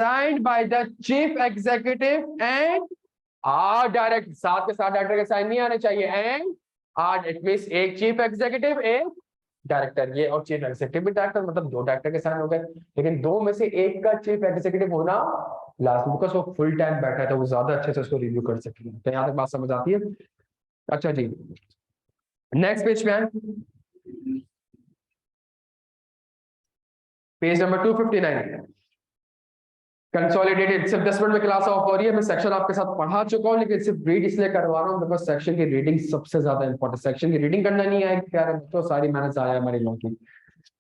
signed by the chief executive and are direct, साथ के साथ डायरेक्टर के साइन नहीं आने चाहिए, एंड आर, इट मींस एक चीफ एग्जीक्यूटिव एक डायरेक्टर, ये और चीफ एग्जीक्यूटिव भी डायरेक्टर, मतलब दो डायरेक्टर के साइन हो गए, लेकिन दो में से एक का चीफ एग्जीक्यूटिव होना लास्ट में, बिकॉज वो फुल टाइम बैठा है तो वो ज्यादा अच्छे से उसको रिव्यू कर सकेंगे। तो यहाँ तक बात समझ आती है? अच्छा जी, नेक्स्ट पेज पे है, पेज नंबर 259, कंसोलिडेटेड। सिर्फ 10 मिनट में क्लास ऑफ हो रही है, मैं सेक्शन आपके साथ पढ़ा चुका हूं, लेकिन सिर्फ रीड इसलिए करवा रहा हूं बिकॉज सेक्शन की रीडिंग सबसे ज्यादा इंपॉर्टेंट, सेक्शन की रीडिंग करना नहीं है प्यारे बच्चों, सारी मेहनत आया हमारी लोगों की।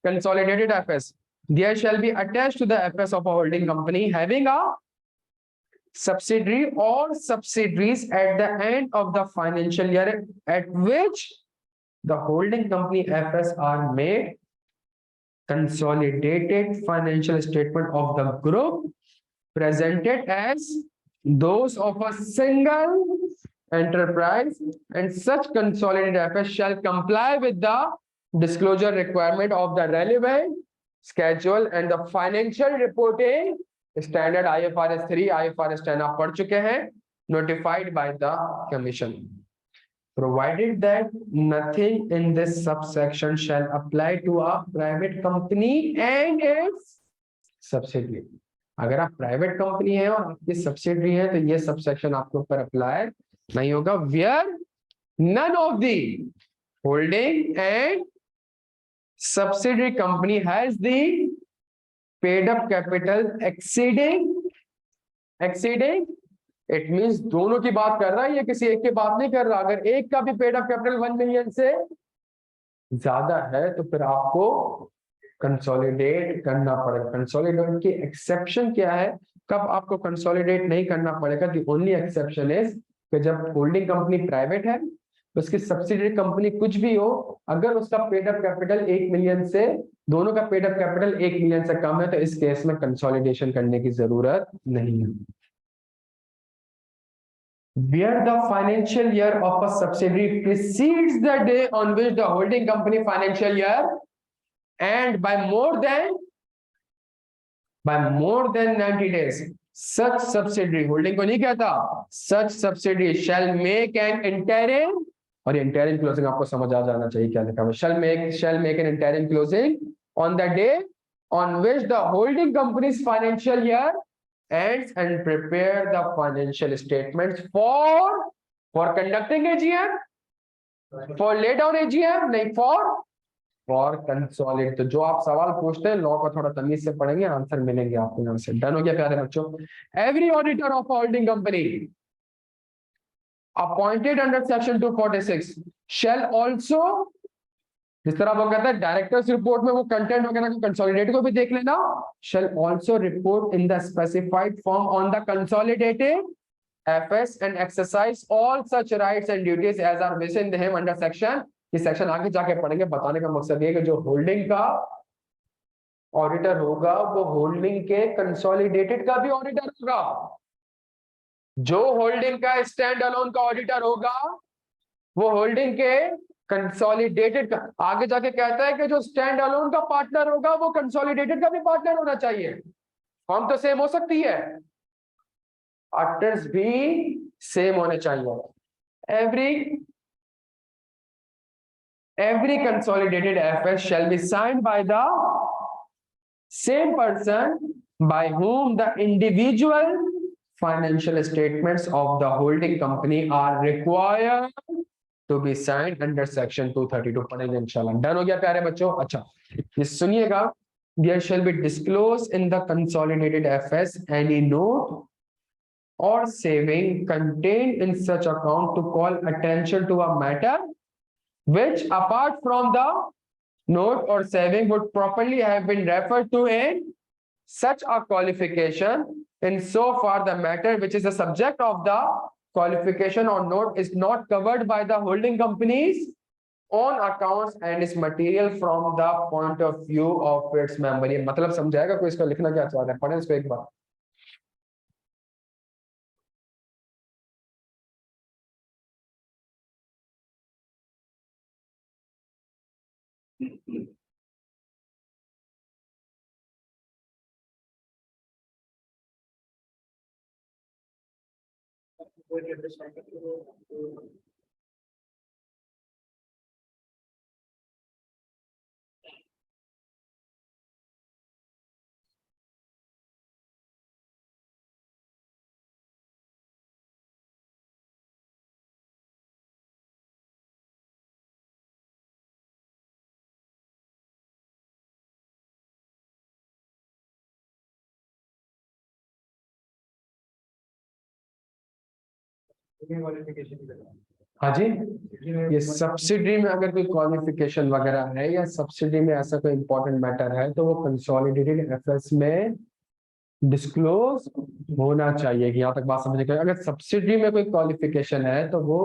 Consolidated FS, there shall be attached to the FS of a holding company having a subsidiary or subsidiaries at the end of the financial year at which the holding company FS are made, consolidated financial statement of the group presented as those of a single enterprise, and such consolidated FS shall comply with the disclosure requirement of the relevant schedule and the financial reporting standard IFRS 3, IFRS 10 आप पढ़ चुके हैं, notified by the commission, provided that nothing in this subsection shall apply to a private company and its subsidiary। अगर आप private company है और आपकी subsidiary है तो ये सबसेक्शन आपके ऊपर अप्लाई नहीं होगा, where none of the holding and subsidiary company has the paid up capital exceeding, it means दोनों की बात कर रहा है, ये किसी एक की बात नहीं कर रहा। अगर एक का भी पेड अप कैपिटल 1 मिलियन से ज्यादा है तो फिर आपको कंसोलिडेट करना पड़ेगा। कंसोलिडेट की एक्सेप्शन क्या है, कब आपको कंसोलिडेट नहीं करना पड़ेगा? दी ओनली एक्सेप्शन इज कि जब होल्डिंग कंपनी प्राइवेट है, उसकी सब्सिडियरी कंपनी कुछ भी हो, अगर उसका पेड अप कैपिटल 1 मिलियन से, दोनों का पेड अप कैपिटल 1 मिलियन से कम है, तो इस केस में कंसोलिडेशन करने की जरूरत नहीं है। Where the financial year of a subsidiary precedes the day on which the holding company financial year and by more than 90 days, such subsidiary, holding को नहीं कहता, such subsidiary shall make an interim, और interim closing आपको समझ आ जाना चाहिए क्या लिखा है, shall make an interim closing on the day on which the holding company's financial year ends and prepare the financial statements for conducting AGM, for lay down AGM, नहीं for consolidate। तो जो आप सवाल पूछते हैं लॉ को थोड़ा तमीज से पढ़ेंगे, आंसर मिलेंगे आपको यहाँ से। डन हो गया प्यारे बच्चों? Every auditor of holding company appointed under section 246 shall also, जिस तरह वो कहता है डायरेक्टर्स रिपोर्ट में वो कंटेंट वगैरह को कंसोलिडेट को भी देख लेना, shall also report in the specified form on the consolidated FS and exercise all such rights and duties as are within him under section। ये सेक्शन आगे जाके पढ़ेंगे। बताने का मकसद ये कि जो होल्डिंग का ऑडिटर होगा वो होल्डिंग के कंसोलिडेटेड का भी ऑडिटर होगा, जो होल्डिंग का स्टैंड अलोन का ऑडिटर होगा वो होल्डिंग के कंसोलिडेटेड का, आगे जाके कहता है कि जो स्टैंड अलोन का पार्टनर होगा वो कंसोलिडेटेड का भी पार्टनर होना चाहिए। फॉर्म तो सेम हो सकती है, ऑडिटर्स भी सेम होने चाहिए। every consolidated FS shall be signed by the same person by whom the individual financial statements of the holding company are required to be signed under section 232 पढ़ेंगे इंशाल्लाह। Done हो गया प्यारे बच्चों? अच्छा ये सुनिएगा, there shall be disclosed in the consolidated FS any note or saving contained in such account to call attention to a matter which apart from the note or saving would properly have been referred to in such a qualification, in so far the matter which is the subject of the qualification or note is not covered by the holding company's own accounts and is material from the point of view of its member। ये मतलब समझाएगा कोई? इसको लिखना क्या चाहता है, पढ़ें इसको एक बार। हाँ जी, ये सब्सिडी में अगर कोई क्वालिफिकेशन वगैरह है या सब्सिडी में ऐसा कोई इंपॉर्टेंट मैटर है तो वो कंसोलिडेटेड एफएस में डिस्क्लोज होना चाहिए। कि यहाँ तक बात समझ गए। अगर सब्सिडी में कोई क्वालिफिकेशन है तो वो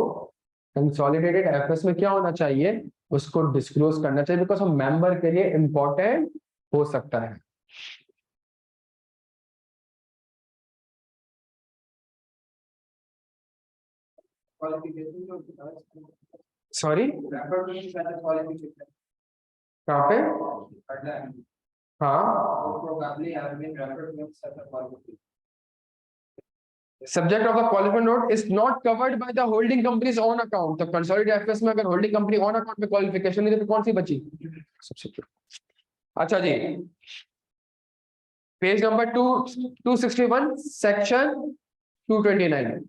कंसोलिडेटेड एफएस में क्या होना चाहिए, उसको डिस्क्लोज करना चाहिए, बिकॉज वो मेंबर के लिए इंपॉर्टेंट हो सकता है। सॉरी, कहाँ पे? हाँ, subject of the qualified note is not covered by the holding companies on account. तो कंसोलिडेटेड एफएस में अगर होल्डिंग कंपनी ऑन अकाउंट में क्वालिफिकेशन नहीं तो कौन सी बची? सब्सिडी। अच्छा जी, पेज नंबर 261 सेक्शन 229।